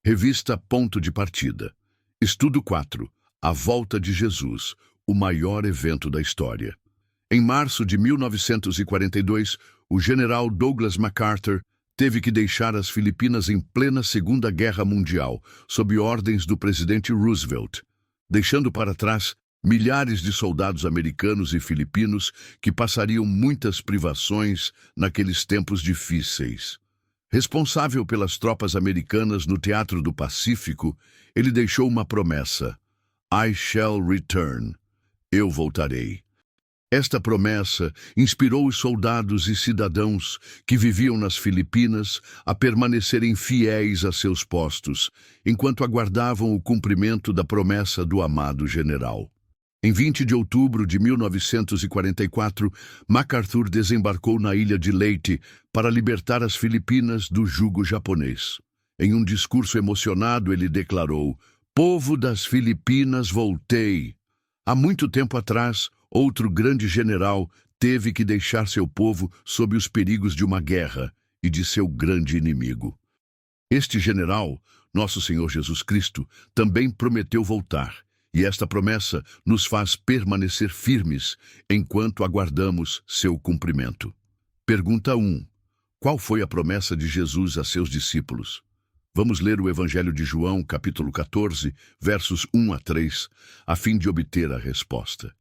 Revista Ponto de Partida. Estudo 4. A Volta de Jesus, o maior evento da história. Em março de 1942, o general Douglas MacArthur teve que deixar as Filipinas em plena Segunda Guerra Mundial, sob ordens do presidente Roosevelt, deixando para trás milhares de soldados americanos e filipinos que passariam muitas privações naqueles tempos difíceis. Responsável pelas tropas americanas no Teatro do Pacífico, ele deixou uma promessa: I shall return. Eu voltarei. Esta promessa inspirou os soldados e cidadãos que viviam nas Filipinas a permanecerem fiéis a seus postos, enquanto aguardavam o cumprimento da promessa do amado general. Em 20 de outubro de 1944, MacArthur desembarcou na ilha de Leyte para libertar as Filipinas do jugo japonês. Em um discurso emocionado, ele declarou: "Povo das Filipinas, voltei." Há muito tempo atrás, outro grande general teve que deixar seu povo sob os perigos de uma guerra e de seu grande inimigo. Este general, nosso Senhor Jesus Cristo, também prometeu voltar. E esta promessa nos faz permanecer firmes enquanto aguardamos seu cumprimento. Pergunta 1. Qual foi a promessa de Jesus a seus discípulos? Vamos ler o Evangelho de João, capítulo 14, versos 1 a 3, a fim de obter a resposta.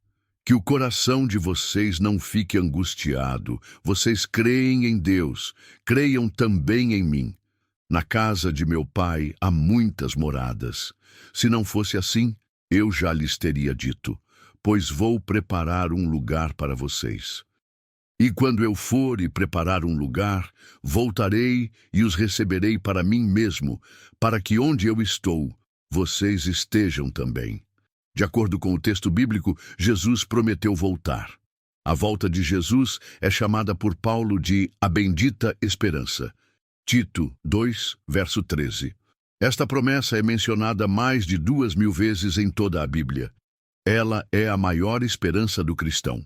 Que o coração de vocês não fique angustiado. Vocês creem em Deus, creiam também em mim. Na casa de meu Pai há muitas moradas. Se não fosse assim, eu já lhes teria dito, pois vou preparar um lugar para vocês. E quando eu for e preparar um lugar, voltarei e os receberei para mim mesmo, para que onde eu estou, vocês estejam também. De acordo com o texto bíblico, Jesus prometeu voltar. A volta de Jesus é chamada por Paulo de a bendita esperança. Tito 2, verso 13. Esta promessa é mencionada mais de 2.000 vezes em toda a Bíblia. Ela é a maior esperança do cristão.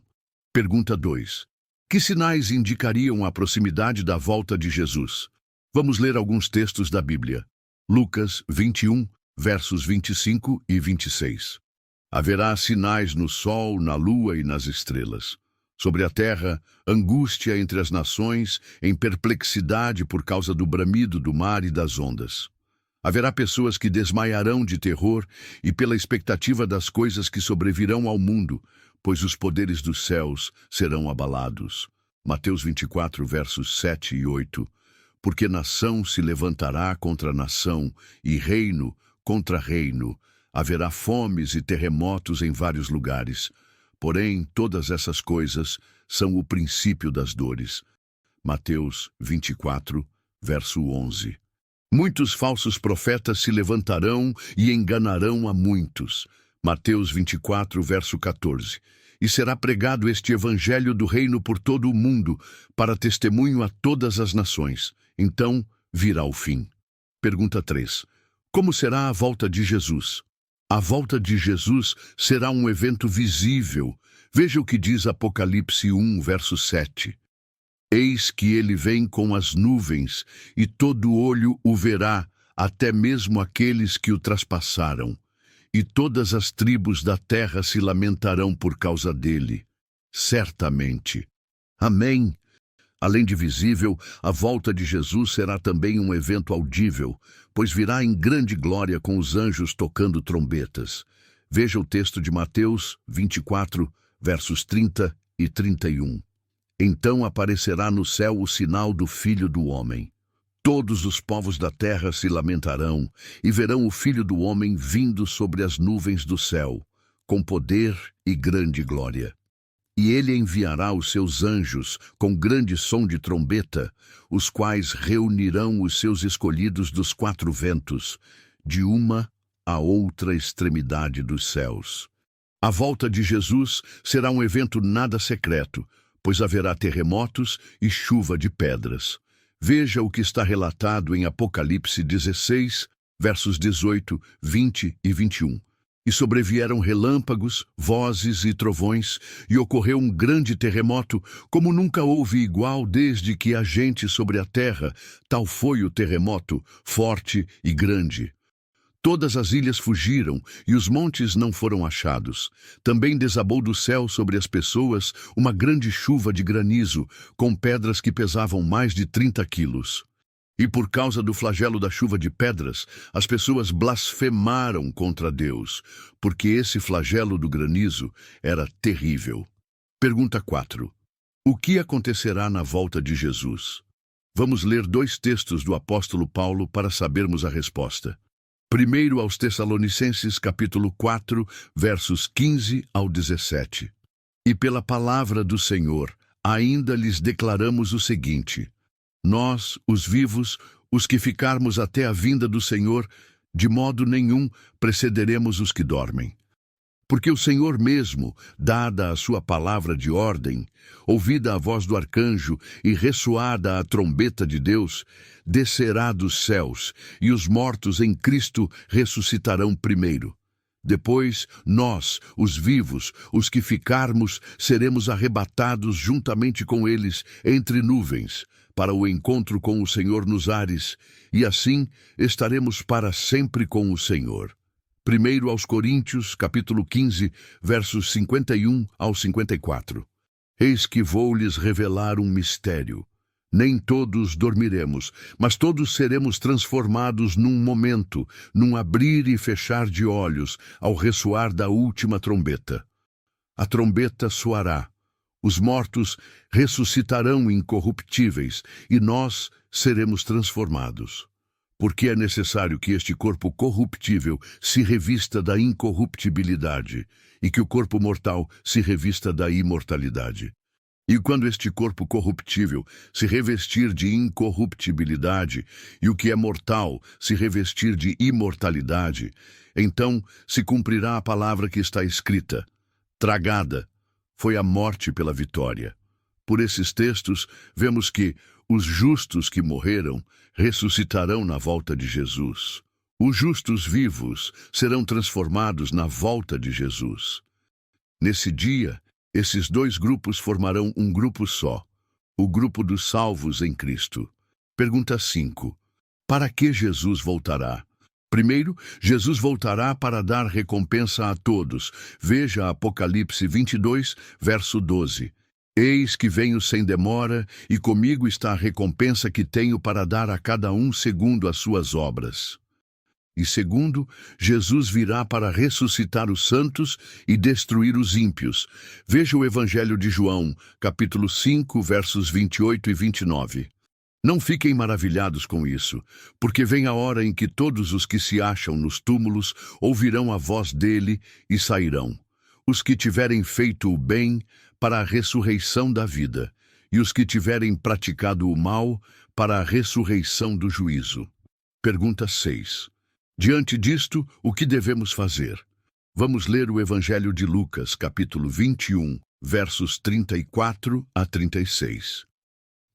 Pergunta 2. Que sinais indicariam a proximidade da volta de Jesus? Vamos ler alguns textos da Bíblia. Lucas 21, versos 25 e 26. Haverá sinais no sol, na lua e nas estrelas. Sobre a terra, angústia entre as nações, em perplexidade por causa do bramido do mar e das ondas. Haverá pessoas que desmaiarão de terror e pela expectativa das coisas que sobrevirão ao mundo, pois os poderes dos céus serão abalados. Mateus 24, versos 7 e 8. Porque nação se levantará contra nação e reino contra reino. Haverá fomes e terremotos em vários lugares. Porém, todas essas coisas são o princípio das dores. Mateus 24, verso 11. Muitos falsos profetas se levantarão e enganarão a muitos. Mateus 24, verso 14. E será pregado este evangelho do reino por todo o mundo, para testemunho a todas as nações. Então virá o fim. Pergunta 3. Como será a volta de Jesus? A volta de Jesus será um evento visível. Veja o que diz Apocalipse 1, verso 7. Eis que ele vem com as nuvens, e todo olho o verá, até mesmo aqueles que o traspassaram. E todas as tribos da terra se lamentarão por causa dele. Certamente. Amém. Além de visível, a volta de Jesus será também um evento audível, pois virá em grande glória com os anjos tocando trombetas. Veja o texto de Mateus 24, versos 30 e 31. Então aparecerá no céu o sinal do Filho do Homem. Todos os povos da terra se lamentarão e verão o Filho do Homem vindo sobre as nuvens do céu, com poder e grande glória. E ele enviará os seus anjos com grande som de trombeta, os quais reunirão os seus escolhidos dos 4 ventos, de uma a outra extremidade dos céus. A volta de Jesus será um evento nada secreto, pois haverá terremotos e chuva de pedras. Veja o que está relatado em Apocalipse 16, versos 18, 20 e 21. E sobrevieram relâmpagos, vozes e trovões, e ocorreu um grande terremoto, como nunca houve igual desde que há gente sobre a terra. Tal foi o terremoto, forte e grande. Todas as ilhas fugiram, e os montes não foram achados. Também desabou do céu sobre as pessoas uma grande chuva de granizo, com pedras que pesavam mais de 30 quilos. E por causa do flagelo da chuva de pedras, as pessoas blasfemaram contra Deus, porque esse flagelo do granizo era terrível. Pergunta 4. O que acontecerá na volta de Jesus? Vamos ler 2 textos do apóstolo Paulo para sabermos a resposta. Primeiro aos Tessalonicenses, capítulo 4, versos 15 ao 17. E pela palavra do Senhor, ainda lhes declaramos o seguinte: nós, os vivos, os que ficarmos até a vinda do Senhor, de modo nenhum precederemos os que dormem. Porque o Senhor mesmo, dada a sua palavra de ordem, ouvida a voz do arcanjo e ressoada a trombeta de Deus, descerá dos céus, e os mortos em Cristo ressuscitarão primeiro. Depois, nós, os vivos, os que ficarmos, seremos arrebatados juntamente com eles entre nuvens, para o encontro com o Senhor nos ares, e assim estaremos para sempre com o Senhor. Primeiro aos Coríntios, capítulo 15, versos 51 ao 54. Eis que vou lhes revelar um mistério. Nem todos dormiremos, mas todos seremos transformados num momento, num abrir e fechar de olhos, ao ressoar da última trombeta. A trombeta soará. Os mortos ressuscitarão incorruptíveis, e nós seremos transformados. Porque é necessário que este corpo corruptível se revista da incorruptibilidade, e que o corpo mortal se revista da imortalidade. E quando este corpo corruptível se revestir de incorruptibilidade, e o que é mortal se revestir de imortalidade, então se cumprirá a palavra que está escrita: tragada foi a morte pela vitória. Por esses textos, vemos que os justos que morreram ressuscitarão na volta de Jesus. Os justos vivos serão transformados na volta de Jesus. Nesse dia, esses 2 grupos formarão um grupo só, o grupo dos salvos em Cristo. Pergunta 5. Para que Jesus voltará? Primeiro, Jesus voltará para dar recompensa a todos. Veja Apocalipse 22, verso 12. Eis que venho sem demora, e comigo está a recompensa que tenho para dar a cada um segundo as suas obras. E segundo, Jesus virá para ressuscitar os santos e destruir os ímpios. Veja o Evangelho de João, capítulo 5, versos 28 e 29. Não fiquem maravilhados com isso, porque vem a hora em que todos os que se acham nos túmulos ouvirão a voz dele e sairão. Os que tiverem feito o bem, para a ressurreição da vida, e os que tiverem praticado o mal, para a ressurreição do juízo. Pergunta 6. Diante disto, o que devemos fazer? Vamos ler o Evangelho de Lucas, capítulo 21, versos 34 a 36.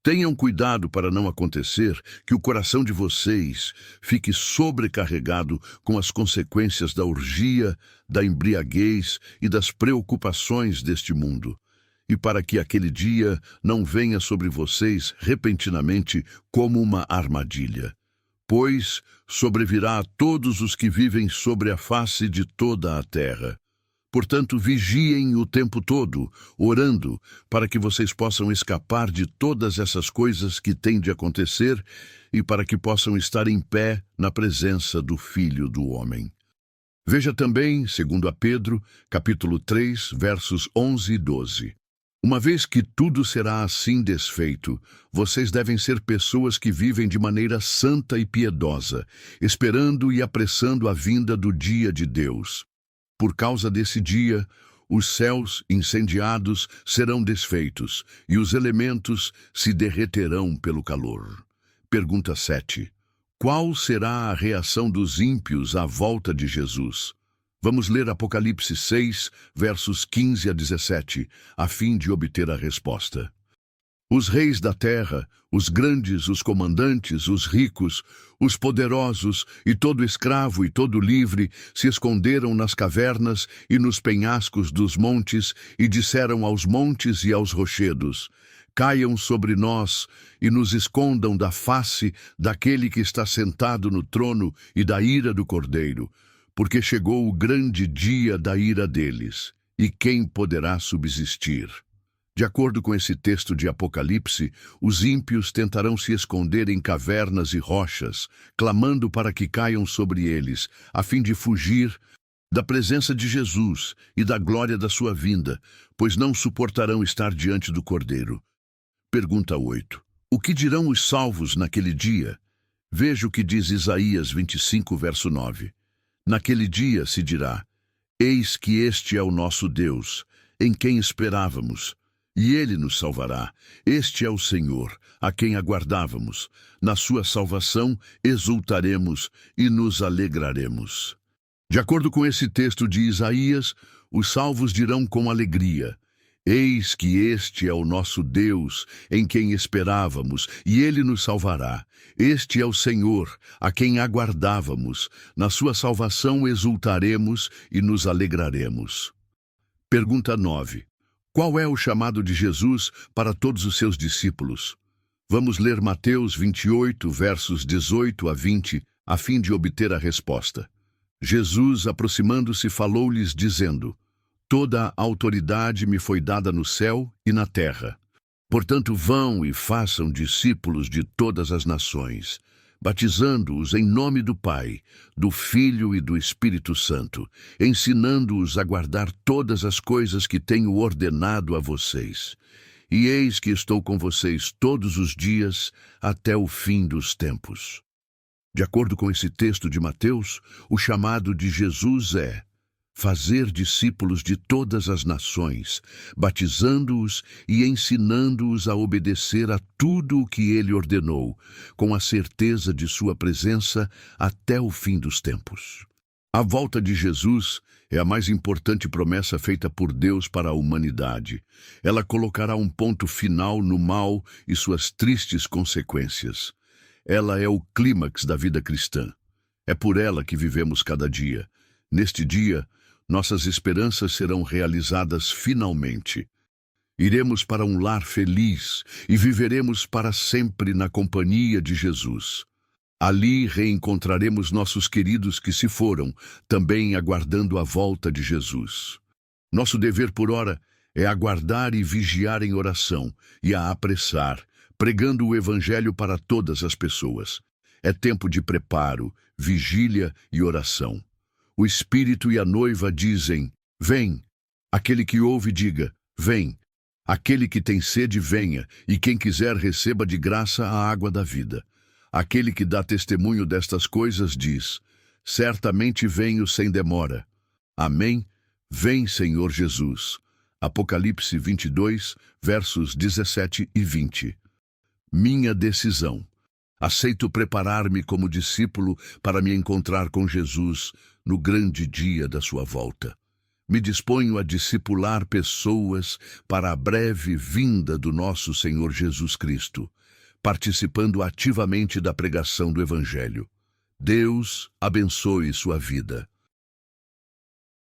Tenham cuidado para não acontecer que o coração de vocês fique sobrecarregado com as consequências da orgia, da embriaguez e das preocupações deste mundo, e para que aquele dia não venha sobre vocês repentinamente como uma armadilha. Pois sobrevirá a todos os que vivem sobre a face de toda a terra. Portanto, vigiem o tempo todo, orando, para que vocês possam escapar de todas essas coisas que têm de acontecer e para que possam estar em pé na presença do Filho do Homem. Veja também, segundo a Pedro, capítulo 3, versos 11 e 12. Uma vez que tudo será assim desfeito, vocês devem ser pessoas que vivem de maneira santa e piedosa, esperando e apressando a vinda do dia de Deus. Por causa desse dia, os céus incendiados serão desfeitos e os elementos se derreterão pelo calor. Pergunta 7. Qual será a reação dos ímpios à volta de Jesus? Vamos ler Apocalipse 6, versos 15 a 17, a fim de obter a resposta. Os reis da terra, os grandes, os comandantes, os ricos, os poderosos e todo escravo e todo livre se esconderam nas cavernas e nos penhascos dos montes e disseram aos montes e aos rochedos: caiam sobre nós e nos escondam da face daquele que está sentado no trono e da ira do Cordeiro, porque chegou o grande dia da ira deles, e quem poderá subsistir? De acordo com esse texto de Apocalipse, os ímpios tentarão se esconder em cavernas e rochas, clamando para que caiam sobre eles, a fim de fugir da presença de Jesus e da glória da sua vinda, pois não suportarão estar diante do Cordeiro. Pergunta 8. O que dirão os salvos naquele dia? Veja o que diz Isaías 25, verso 9. Naquele dia se dirá: eis que este é o nosso Deus, em quem esperávamos, e ele nos salvará. Este é o Senhor, a quem aguardávamos. Na sua salvação exultaremos e nos alegraremos. De acordo com esse texto de Isaías, os salvos dirão com alegria: eis que este é o nosso Deus, em quem esperávamos, e ele nos salvará. Este é o Senhor, a quem aguardávamos. Na sua salvação exultaremos e nos alegraremos. Pergunta 9. Qual é o chamado de Jesus para todos os seus discípulos? Vamos ler Mateus 28, versos 18 a 20, a fim de obter a resposta. Jesus, aproximando-se, falou-lhes, dizendo: toda a autoridade me foi dada no céu e na terra. Portanto, vão e façam discípulos de todas as nações, batizando-os em nome do Pai, do Filho e do Espírito Santo, ensinando-os a guardar todas as coisas que tenho ordenado a vocês. E eis que estou com vocês todos os dias até o fim dos tempos. De acordo com esse texto de Mateus, o chamado de Jesus é fazer discípulos de todas as nações, batizando-os e ensinando-os a obedecer a tudo o que ele ordenou, com a certeza de sua presença até o fim dos tempos. A volta de Jesus é a mais importante promessa feita por Deus para a humanidade. Ela colocará um ponto final no mal e suas tristes consequências. Ela é o clímax da vida cristã. É por ela que vivemos cada dia. Neste dia, nossas esperanças serão realizadas finalmente. Iremos para um lar feliz e viveremos para sempre na companhia de Jesus. Ali reencontraremos nossos queridos que se foram, também aguardando a volta de Jesus. Nosso dever por ora é aguardar e vigiar em oração e a apressar, pregando o Evangelho para todas as pessoas. É tempo de preparo, vigília e oração. O Espírito e a noiva dizem: vem. Aquele que ouve, diga: vem. Aquele que tem sede, venha, e quem quiser receba de graça a água da vida. Aquele que dá testemunho destas coisas diz: certamente venho sem demora. Amém? Vem, Senhor Jesus. Apocalipse 22, versos 17 e 20. Minha decisão. Aceito preparar-me como discípulo para me encontrar com Jesus no grande dia da sua volta. Me disponho a discipular pessoas para a breve vinda do nosso Senhor Jesus Cristo, participando ativamente da pregação do Evangelho. Deus abençoe sua vida.